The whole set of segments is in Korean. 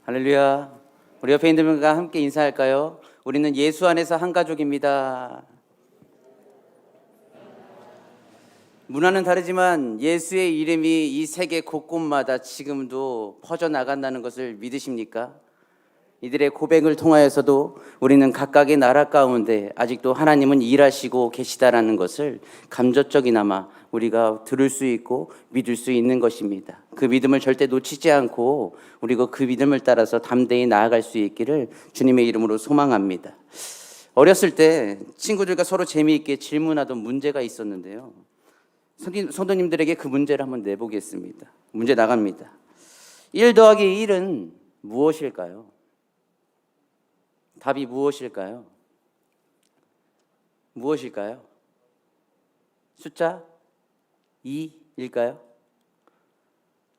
할렐루야. 우리 옆에 있는 분과 함께 인사할까요? 우리는 예수 안에서 한 가족입니다. 문화는 다르지만 예수의 이름이 이 세계 곳곳마다 지금도 퍼져나간다는 것을 믿으십니까? 이들의 고백을 통하여서도 우리는 각각의 나라 가운데 아직도 하나님은 일하시고 계시다라는 것을 감접적이나마 우리가 들을 수 있고 믿을 수 있는 것입니다. 그 믿음을 절대 놓치지 않고 우리가 그 믿음을 따라서 담대히 나아갈 수 있기를 주님의 이름으로 소망합니다. 어렸을 때 친구들과 서로 재미있게 질문하던 문제가 있었는데요. 성도님들에게 그 문제를 한번 내보겠습니다. 문제 나갑니다. 1 더하기 1은 무엇일까요? 답이 무엇일까요? 무엇일까요? 숫자 2일까요?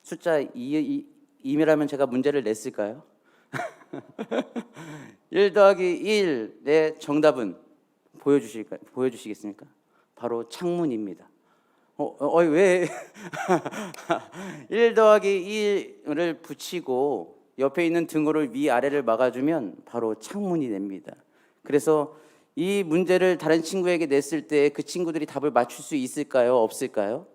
숫자 2이라면 제가 문제를 냈을까요? 1 더하기 1의 정답은 보여주시겠습니까? 바로 창문입니다. 왜? 1 더하기 1을 붙이고 옆에 있는 등호를 위아래를 막아주면 바로 창문이 됩니다. 그래서 이 문제를 다른 친구에게 냈을 때 그 친구들이 답을 맞출 수 있을까요? 없을까요?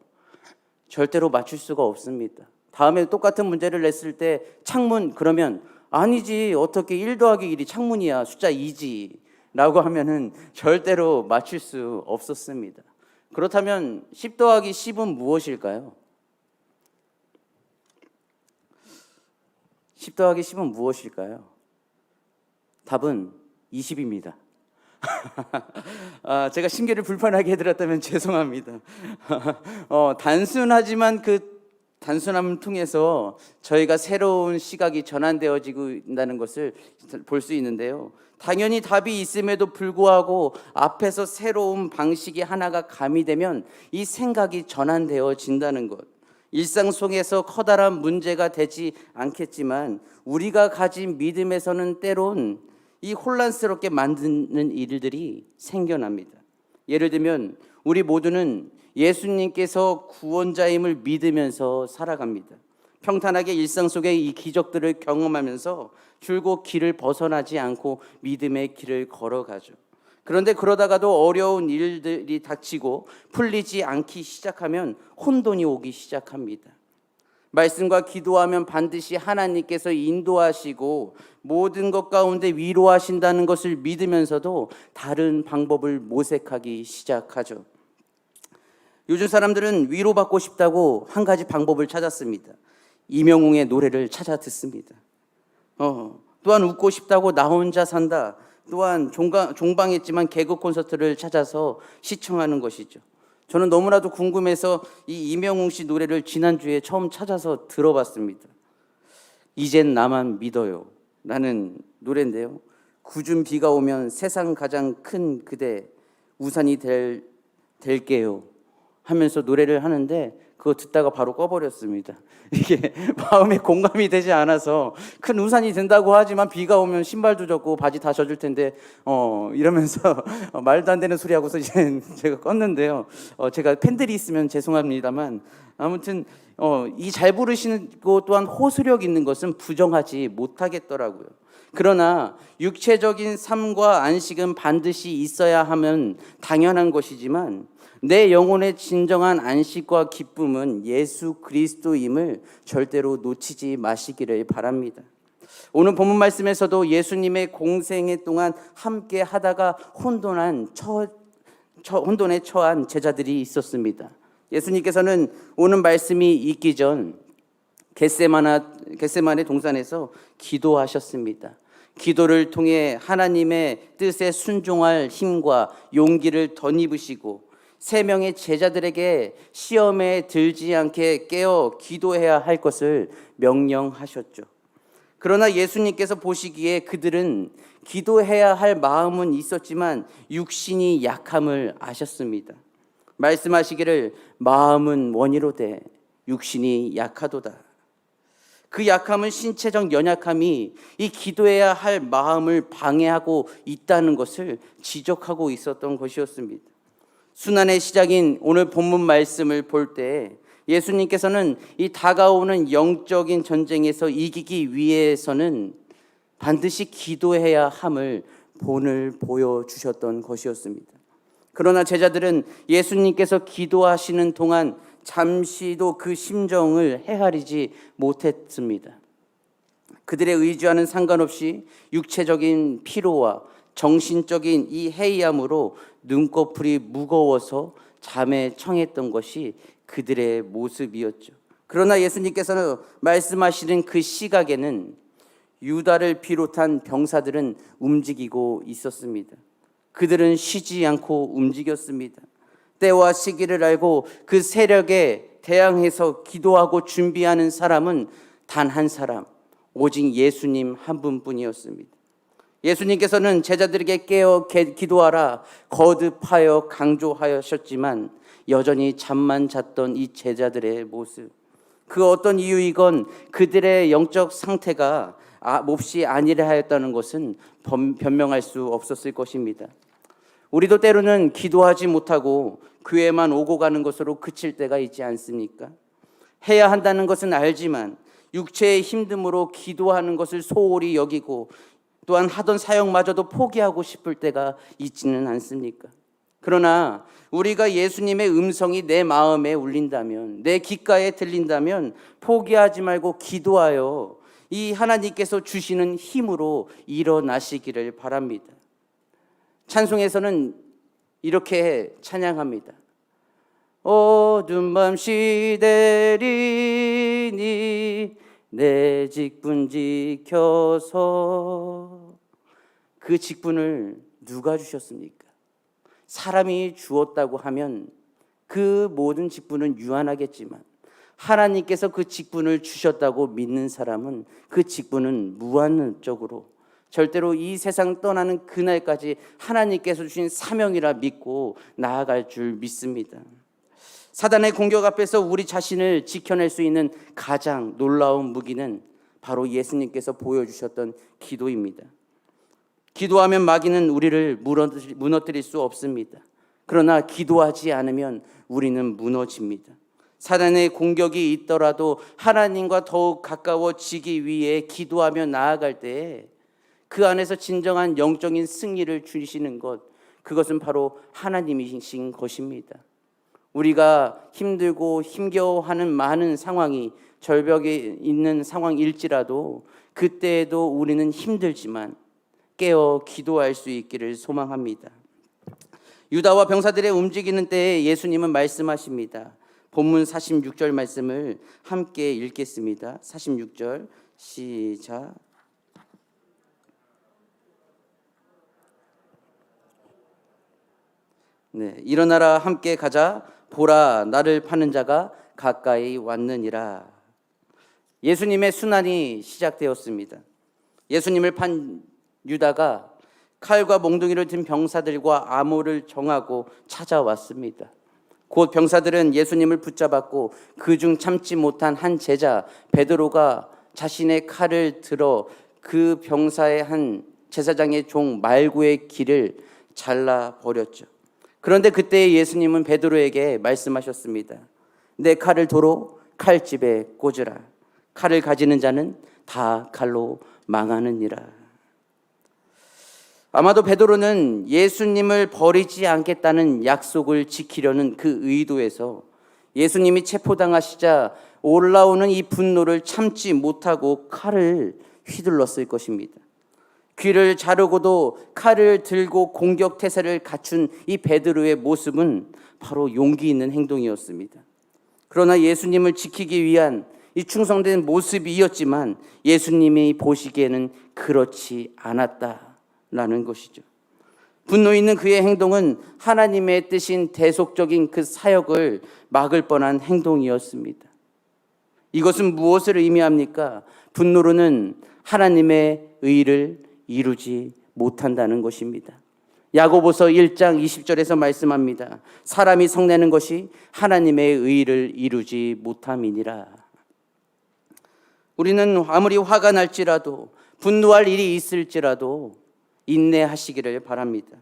절대로 맞출 수가 없습니다. 다음에 똑같은 문제를 냈을 때 창문 그러면 아니지 어떻게 1 더하기 1이 창문이야 숫자 2지 라고 하면은 절대로 맞출 수 없었습니다. 그렇다면 10 더하기 10은 무엇일까요? 10 더하기 10은 무엇일까요? 답은 20입니다. 제가 심기를 불편하게 해드렸다면 죄송합니다. 단순하지만 그 단순함을 통해서 저희가 새로운 시각이 전환되어지고 있다는 것을 볼 수 있는데요. 당연히 답이 있음에도 불구하고 앞에서 새로운 방식이 하나가 가미되면 이 생각이 전환되어진다는 것. 일상 속에서 커다란 문제가 되지 않겠지만 우리가 가진 믿음에서는 때론 이 혼란스럽게 만드는 일들이 생겨납니다. 예를 들면 우리 모두는 예수님께서 구원자임을 믿으면서 살아갑니다. 평탄하게 일상 속의 이 기적들을 경험하면서 줄곧 길을 벗어나지 않고 믿음의 길을 걸어가죠. 그런데 그러다가도 어려운 일들이 닥치고 풀리지 않기 시작하면 혼돈이 오기 시작합니다. 말씀과 기도하면 반드시 하나님께서 인도하시고 모든 것 가운데 위로하신다는 것을 믿으면서도 다른 방법을 모색하기 시작하죠. 요즘 사람들은 위로받고 싶다고 한 가지 방법을 찾았습니다. 이명웅의 노래를 찾아 듣습니다. 또한 웃고 싶다고 나 혼자 산다. 또한 종방했지만 개그 콘서트를 찾아서 시청하는 것이죠. 저는 너무나도 궁금해서 이 이명웅 씨 노래를 지난주에 처음 찾아서 들어봤습니다. 이젠 나만 믿어요 라는 노래인데요. 궂은 비가 오면 세상 가장 큰 그대 우산이 될게요 하면서 노래를 하는데 그거 듣다가 바로 꺼버렸습니다. 이게 마음에 공감이 되지 않아서 큰 우산이 된다고 하지만 비가 오면 신발도 젖고 바지 다 젖을 텐데 이러면서 말도 안 되는 소리 하고서 이제 제가 껐는데요. 제가 팬들이 있으면 죄송합니다만 아무튼 이 잘 부르시고 또한 호소력 있는 것은 부정하지 못하겠더라고요. 그러나 육체적인 삶과 안식은 반드시 있어야 하면 당연한 것이지만 내 영혼의 진정한 안식과 기쁨은 예수 그리스도임을 절대로 놓치지 마시기를 바랍니다. 오늘 본문 말씀에서도 예수님의 공생애 동안 함께 하다가 혼돈에 처한 제자들이 있었습니다. 예수님께서는 오는 말씀이 있기 전 겟세마네 동산에서 기도하셨습니다. 기도를 통해 하나님의 뜻에 순종할 힘과 용기를 덧입으시고 3명의 제자들에게 시험에 들지 않게 깨어 기도해야 할 것을 명령하셨죠. 그러나 예수님께서 보시기에 그들은 기도해야 할 마음은 있었지만 육신이 약함을 아셨습니다. 말씀하시기를 마음은 원이로되 육신이 약하도다. 그 약함은 신체적 연약함이 이 기도해야 할 마음을 방해하고 있다는 것을 지적하고 있었던 것이었습니다. 순환의 시작인 오늘 본문 말씀을 볼 때 예수님께서는 이 다가오는 영적인 전쟁에서 이기기 위해서는 반드시 기도해야 함을 본을 보여주셨던 것이었습니다. 그러나 제자들은 예수님께서 기도하시는 동안 잠시도 그 심정을 헤아리지 못했습니다. 그들의 의지와는 상관없이 육체적인 피로와 정신적인 이 해이함으로 눈꺼풀이 무거워서 잠에 청했던 것이 그들의 모습이었죠. 그러나 예수님께서는 말씀하시는 그 시각에는 유다를 비롯한 병사들은 움직이고 있었습니다. 그들은 쉬지 않고 움직였습니다. 때와 시기를 알고 그 세력에 대항해서 기도하고 준비하는 사람은 단 한 사람, 오직 예수님 한 분뿐이었습니다. 예수님께서는 제자들에게 깨어 기도하라 거듭하여 강조하셨지만 여전히 잠만 잤던 이 제자들의 모습, 그 어떤 이유이건 그들의 영적 상태가 몹시 아니라 하였다는 것은 변명할 수 없었을 것입니다. 우리도 때로는 기도하지 못하고 교회만 오고 가는 것으로 그칠 때가 있지 않습니까? 해야 한다는 것은 알지만 육체의 힘듦으로 기도하는 것을 소홀히 여기고 또한 하던 사역마저도 포기하고 싶을 때가 있지는 않습니까? 그러나 우리가 예수님의 음성이 내 마음에 울린다면, 내 귓가에 들린다면 포기하지 말고 기도하여 이 하나님께서 주시는 힘으로 일어나시기를 바랍니다. 찬송에서는 이렇게 찬양합니다. 어두운 밤 시대리니 내 직분 지켜서. 그 직분을 누가 주셨습니까? 사람이 주었다고 하면 그 모든 직분은 유한하겠지만 하나님께서 그 직분을 주셨다고 믿는 사람은 그 직분은 무한적으로 절대로 이 세상 떠나는 그날까지 하나님께서 주신 사명이라 믿고 나아갈 줄 믿습니다. 사단의 공격 앞에서 우리 자신을 지켜낼 수 있는 가장 놀라운 무기는 바로 예수님께서 보여주셨던 기도입니다. 기도하면 마귀는 우리를 무너뜨릴 수 없습니다. 그러나 기도하지 않으면 우리는 무너집니다. 사단의 공격이 있더라도 하나님과 더욱 가까워지기 위해 기도하며 나아갈 때에 그 안에서 진정한 영적인 승리를 주시는 것, 그것은 바로 하나님이신 것입니다. 우리가 힘들고 힘겨워하는 많은 상황이 절벽에 있는 상황일지라도 그때에도 우리는 힘들지만 깨어 기도할 수 있기를 소망합니다. 유다와 병사들의 움직이는 때에 예수님은 말씀하십니다. 본문 46절 말씀을 함께 읽겠습니다. 46절 시작. 네, 일어나라 함께 가자. 보라 나를 파는 자가 가까이 왔느니라. 예수님의 순환이 시작되었습니다. 예수님을 판 유다가 칼과 몽둥이를 든 병사들과 암호를 정하고 찾아왔습니다. 곧 병사들은 예수님을 붙잡았고 그중 참지 못한 한 제자 베드로가 자신의 칼을 들어 그 병사의 한 제사장의 종 말구의 귀를 잘라버렸죠. 그런데 그때 예수님은 베드로에게 말씀하셨습니다. 내 칼을 도로 칼집에 꽂으라. 칼을 가지는 자는 다 칼로 망하느니라. 아마도 베드로는 예수님을 버리지 않겠다는 약속을 지키려는 그 의도에서 예수님이 체포당하시자 올라오는 이 분노를 참지 못하고 칼을 휘둘렀을 것입니다. 귀를 자르고도 칼을 들고 공격 태세를 갖춘 이 베드로의 모습은 바로 용기 있는 행동이었습니다. 그러나 예수님을 지키기 위한 이 충성된 모습이었지만 예수님이 보시기에는 그렇지 않았다라는 것이죠. 분노 있는 그의 행동은 하나님의 뜻인 대속적인 그 사역을 막을 뻔한 행동이었습니다. 이것은 무엇을 의미합니까? 분노로는 하나님의 의를 이루지 못한다는 것입니다. 야고보서 1장 20절에서 말씀합니다. 사람이 성내는 것이 하나님의 의를 이루지 못함이니라. 우리는 아무리 화가 날지라도 분노할 일이 있을지라도 인내하시기를 바랍니다.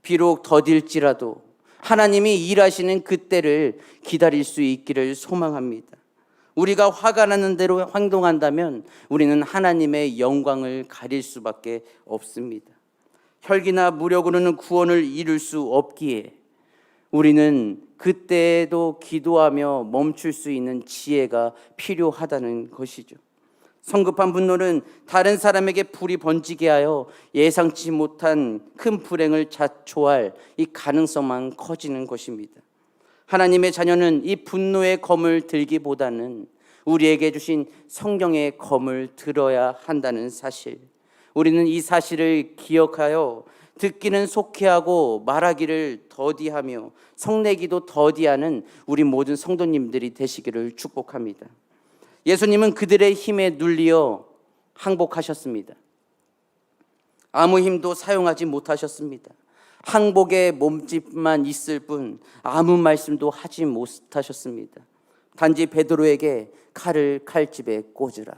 비록 더딜지라도 하나님이 일하시는 그때를 기다릴 수 있기를 소망합니다. 우리가 화가 나는 대로 행동한다면 우리는 하나님의 영광을 가릴 수밖에 없습니다. 혈기나 무력으로는 구원을 이룰 수 없기에 우리는 그때에도 기도하며 멈출 수 있는 지혜가 필요하다는 것이죠. 성급한 분노는 다른 사람에게 불이 번지게 하여 예상치 못한 큰 불행을 자초할 이 가능성만 커지는 것입니다. 하나님의 자녀는 이 분노의 검을 들기보다는 우리에게 주신 성경의 검을 들어야 한다는 사실, 우리는 이 사실을 기억하여 듣기는 속히하고 말하기를 더디하며 성내기도 더디하는 우리 모든 성도님들이 되시기를 축복합니다. 예수님은 그들의 힘에 눌리어 항복하셨습니다. 아무 힘도 사용하지 못하셨습니다. 항복의 몸집만 있을 뿐 아무 말씀도 하지 못하셨습니다. 단지 베드로에게 칼을 칼집에 꽂으라.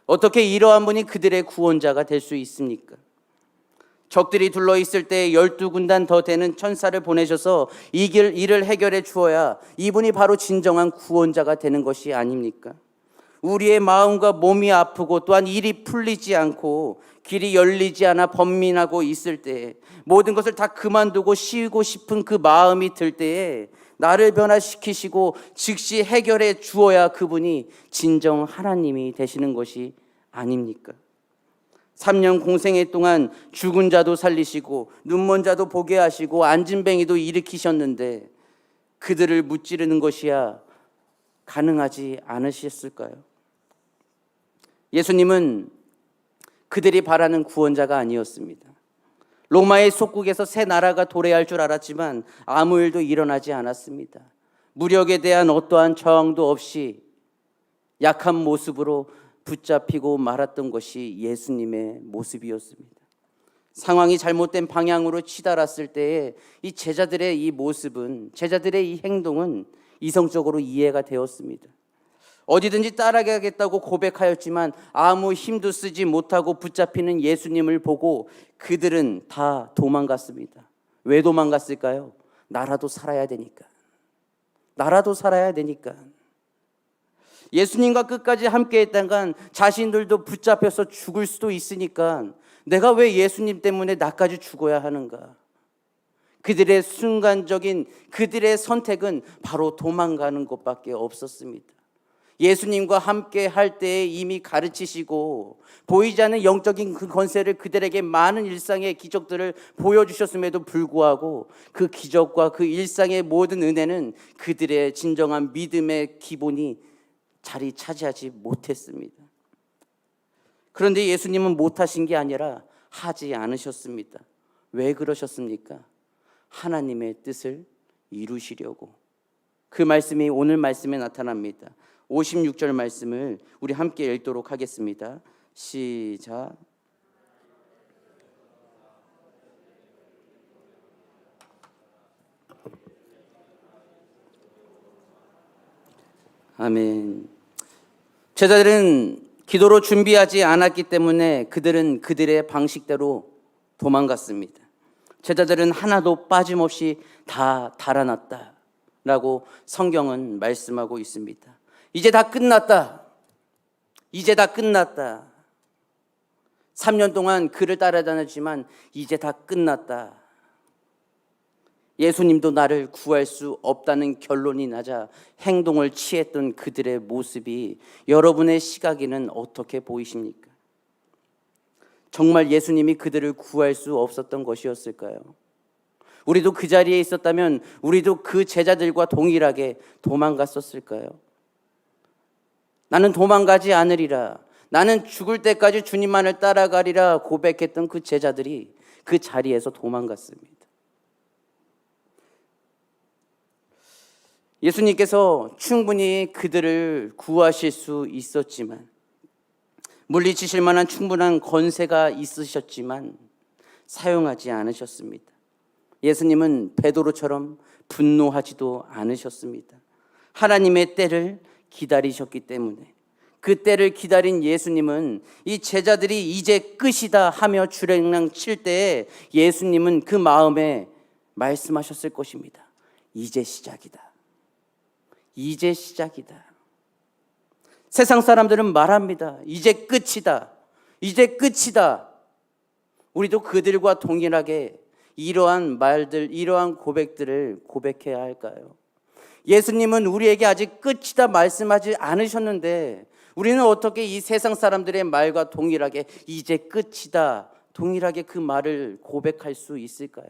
어떻게 이러한 분이 그들의 구원자가 될 수 있습니까? 적들이 둘러있을 때 12군단 더 되는 천사를 보내셔서 이를 해결해 주어야 이분이 바로 진정한 구원자가 되는 것이 아닙니까? 우리의 마음과 몸이 아프고 또한 일이 풀리지 않고 길이 열리지 않아 번민하고 있을 때, 모든 것을 다 그만두고 쉬고 싶은 그 마음이 들 때에 나를 변화시키시고 즉시 해결해 주어야 그분이 진정 하나님이 되시는 것이 아닙니까? 3년 공생애 동안 죽은 자도 살리시고 눈먼 자도 보게 하시고 안진뱅이도 일으키셨는데 그들을 무찌르는 것이야 가능하지 않으셨을까요? 예수님은 그들이 바라는 구원자가 아니었습니다. 로마의 속국에서 새 나라가 도래할 줄 알았지만 아무 일도 일어나지 않았습니다. 무력에 대한 어떠한 저항도 없이 약한 모습으로 붙잡히고 말았던 것이 예수님의 모습이었습니다. 상황이 잘못된 방향으로 치달았을 때에 이 제자들의 이 모습은, 제자들의 이 행동은 이성적으로 이해가 되었습니다. 어디든지 따라가겠다고 고백하였지만 아무 힘도 쓰지 못하고 붙잡히는 예수님을 보고 그들은 다 도망갔습니다. 왜 도망갔을까요? 나라도 살아야 되니까. 나라도 살아야 되니까. 예수님과 끝까지 함께 했던 건 자신들도 붙잡혀서 죽을 수도 있으니까 내가 왜 예수님 때문에 나까지 죽어야 하는가? 그들의 순간적인 그들의 선택은 바로 도망가는 것밖에 없었습니다. 예수님과 함께 할 때에 이미 가르치시고 보이지 않는 영적인 그 권세를 그들에게 많은 일상의 기적들을 보여주셨음에도 불구하고 그 기적과 그 일상의 모든 은혜는 그들의 진정한 믿음의 기본이 자리 차지하지 못했습니다. 그런데 예수님은 못하신 게 아니라 하지 않으셨습니다. 왜 그러셨습니까? 하나님의 뜻을 이루시려고. 그 말씀이 오늘 말씀에 나타납니다. 56절 말씀을 우리 함께 읽도록 하겠습니다. 시작. 아멘. 제자들은 기도로 준비하지 않았기 때문에 그들은 그들의 방식대로 도망갔습니다. 제자들은 하나도 빠짐없이 다 달아났다라고 성경은 말씀하고 있습니다. 이제 다 끝났다. 이제 다 끝났다. 3년 동안 그를 따라다녔지만 이제 다 끝났다. 예수님도 나를 구할 수 없다는 결론이 나자 행동을 취했던 그들의 모습이 여러분의 시각에는 어떻게 보이십니까? 정말 예수님이 그들을 구할 수 없었던 것이었을까요? 우리도 그 자리에 있었다면 우리도 그 제자들과 동일하게 도망갔었을까요? 나는 도망가지 않으리라. 나는 죽을 때까지 주님만을 따라가리라 고백했던 그 제자들이 그 자리에서 도망갔습니다. 예수님께서 충분히 그들을 구하실 수 있었지만, 물리치실 만한 충분한 권세가 있으셨지만 사용하지 않으셨습니다. 예수님은 베드로처럼 분노하지도 않으셨습니다. 하나님의 때를 기다리셨기 때문에, 그 때를 기다린 예수님은 이 제자들이 이제 끝이다 하며 주랭랑 칠 때에 예수님은 그 마음에 말씀하셨을 것입니다. 이제 시작이다. 이제 시작이다. 세상 사람들은 말합니다. 이제 끝이다. 이제 끝이다. 우리도 그들과 동일하게 이러한 말들, 이러한 고백들을 고백해야 할까요? 예수님은 우리에게 아직 끝이다 말씀하지 않으셨는데 우리는 어떻게 이 세상 사람들의 말과 동일하게 이제 끝이다, 동일하게 그 말을 고백할 수 있을까요?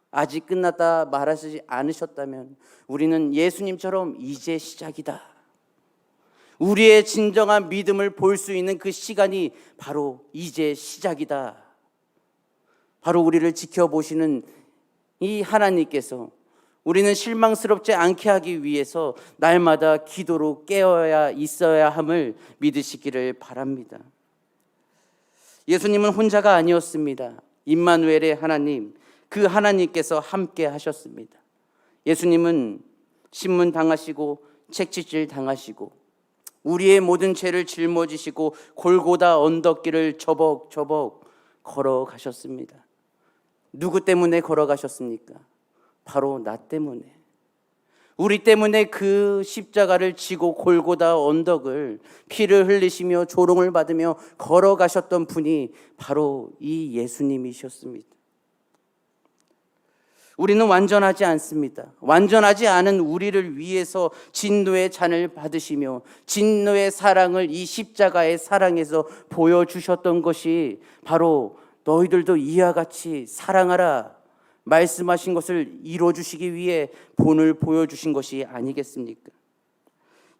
아직 끝났다 말하지 않으셨다면 우리는 예수님처럼 이제 시작이다, 우리의 진정한 믿음을 볼 수 있는 그 시간이 바로 이제 시작이다, 바로 우리를 지켜보시는 이 하나님께서 우리는 실망스럽지 않게 하기 위해서 날마다 기도로 깨어야 있어야 함을 믿으시기를 바랍니다. 예수님은 혼자가 아니었습니다. 임마누엘의 하나님, 그 하나님께서 함께 하셨습니다. 예수님은 신문 당하시고 채찍질 당하시고 우리의 모든 죄를 짊어지시고 골고다 언덕길을 저벅저벅 걸어가셨습니다. 누구 때문에 걸어가셨습니까? 바로 나 때문에, 우리 때문에 그 십자가를 지고 골고다 언덕을 피를 흘리시며 조롱을 받으며 걸어가셨던 분이 바로 이 예수님이셨습니다. 우리는 완전하지 않습니다. 완전하지 않은 우리를 위해서 진노의 잔을 받으시며 진노의 사랑을 이 십자가의 사랑에서 보여주셨던 것이 바로 너희들도 이와 같이 사랑하라 말씀하신 것을 이루어주시기 위해 본을 보여주신 것이 아니겠습니까?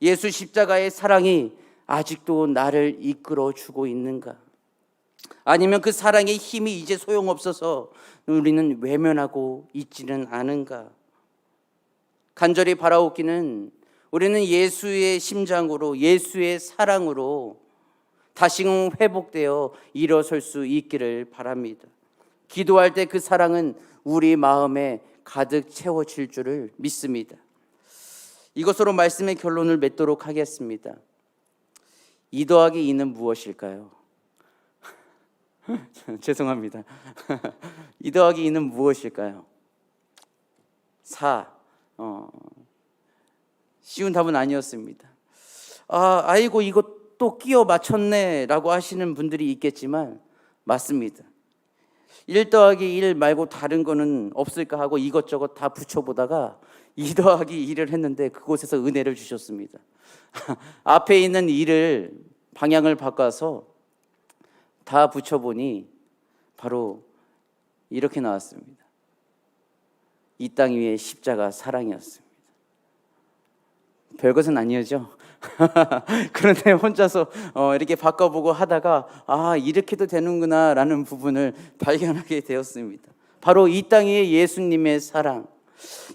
예수 십자가의 사랑이 아직도 나를 이끌어주고 있는가? 아니면 그 사랑의 힘이 이제 소용없어서 우리는 외면하고 있지는 않은가? 간절히 바라옵기는 우리는 예수의 심장으로, 예수의 사랑으로 다시금 회복되어 일어설 수 있기를 바랍니다. 기도할 때 그 사랑은 우리 마음에 가득 채워질 줄을 믿습니다. 이것으로 말씀의 결론을 맺도록 하겠습니다. 2 더하기 2는 무엇일까요? 죄송합니다. 2 더하기 2는 무엇일까요? 4. 쉬운 답은 아니었습니다. 아이고 이거 또 끼워 맞췄네 라고 하시는 분들이 있겠지만 맞습니다. 1 더하기 1 말고 다른 거는 없을까 하고 이것저것 다 붙여보다가 2 더하기 2를 했는데 그곳에서 은혜를 주셨습니다. 앞에 있는 2를 방향을 바꿔서 다 붙여보니 바로 이렇게 나왔습니다. 이 땅 위에 십자가 사랑이었습니다. 별것은 아니었죠. 그런데 혼자서 이렇게 바꿔보고 하다가 이렇게도 되는구나 라는 부분을 발견하게 되었습니다. 바로 이 땅 위에 예수님의 사랑,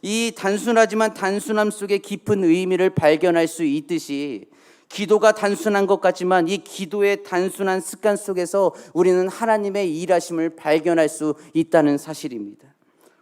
이 단순하지만 단순함 속에 깊은 의미를 발견할 수 있듯이 기도가 단순한 것 같지만 이 기도의 단순한 습관 속에서 우리는 하나님의 일하심을 발견할 수 있다는 사실입니다.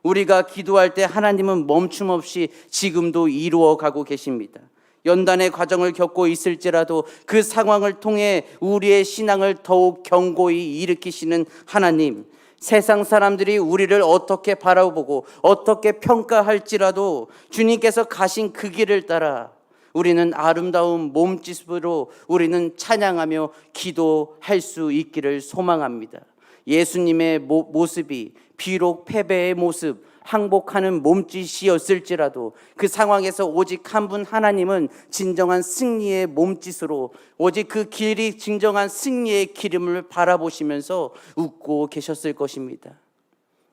우리가 기도할 때 하나님은 멈춤 없이 지금도 이루어가고 계십니다. 연단의 과정을 겪고 있을지라도 그 상황을 통해 우리의 신앙을 더욱 견고히 일으키시는 하나님, 세상 사람들이 우리를 어떻게 바라보고 어떻게 평가할지라도 주님께서 가신 그 길을 따라 우리는 아름다운 몸짓으로 우리는 찬양하며 기도할 수 있기를 소망합니다. 예수님의 모습이 비록 패배의 모습, 항복하는 몸짓이었을지라도 그 상황에서 오직 한 분 하나님은 진정한 승리의 몸짓으로 오직 그 길이 진정한 승리의 기름을 바라보시면서 웃고 계셨을 것입니다.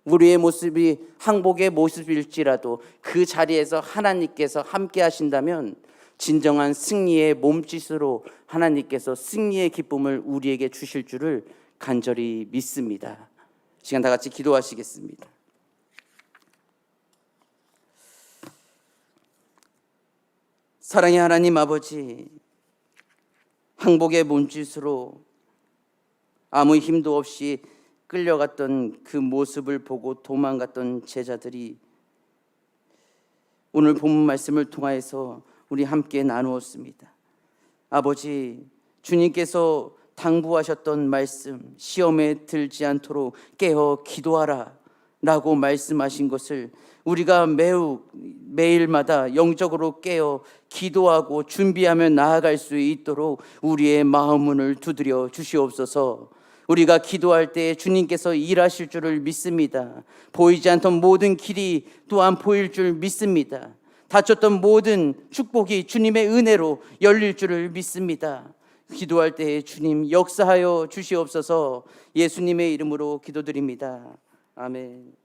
우리의 모습이 항복의 모습일지라도 그 자리에서 하나님께서 함께 하신다면 진정한 승리의 몸짓으로 하나님께서 승리의 기쁨을 우리에게 주실 줄을 간절히 믿습니다. 시간 다 같이 기도하시겠습니다. 사랑의 하나님 아버지, 항복의 몸짓으로 아무 힘도 없이 끌려갔던 그 모습을 보고 도망갔던 제자들이 오늘 본문 말씀을 통하여서 우리 함께 나누었습니다. 아버지, 주님께서 당부하셨던 말씀, 시험에 들지 않도록 깨어 기도하라 라고 말씀하신 것을 우리가 매일마다 영적으로 깨어 기도하고 준비하며 나아갈 수 있도록 우리의 마음 문을 두드려 주시옵소서. 우리가 기도할 때 주님께서 일하실 줄을 믿습니다. 보이지 않던 모든 길이 또한 보일 줄 믿습니다. 닫혔던 모든 축복이 주님의 은혜로 열릴 줄을 믿습니다. 기도할 때 주님 역사하여 주시옵소서. 예수님의 이름으로 기도드립니다. 아멘.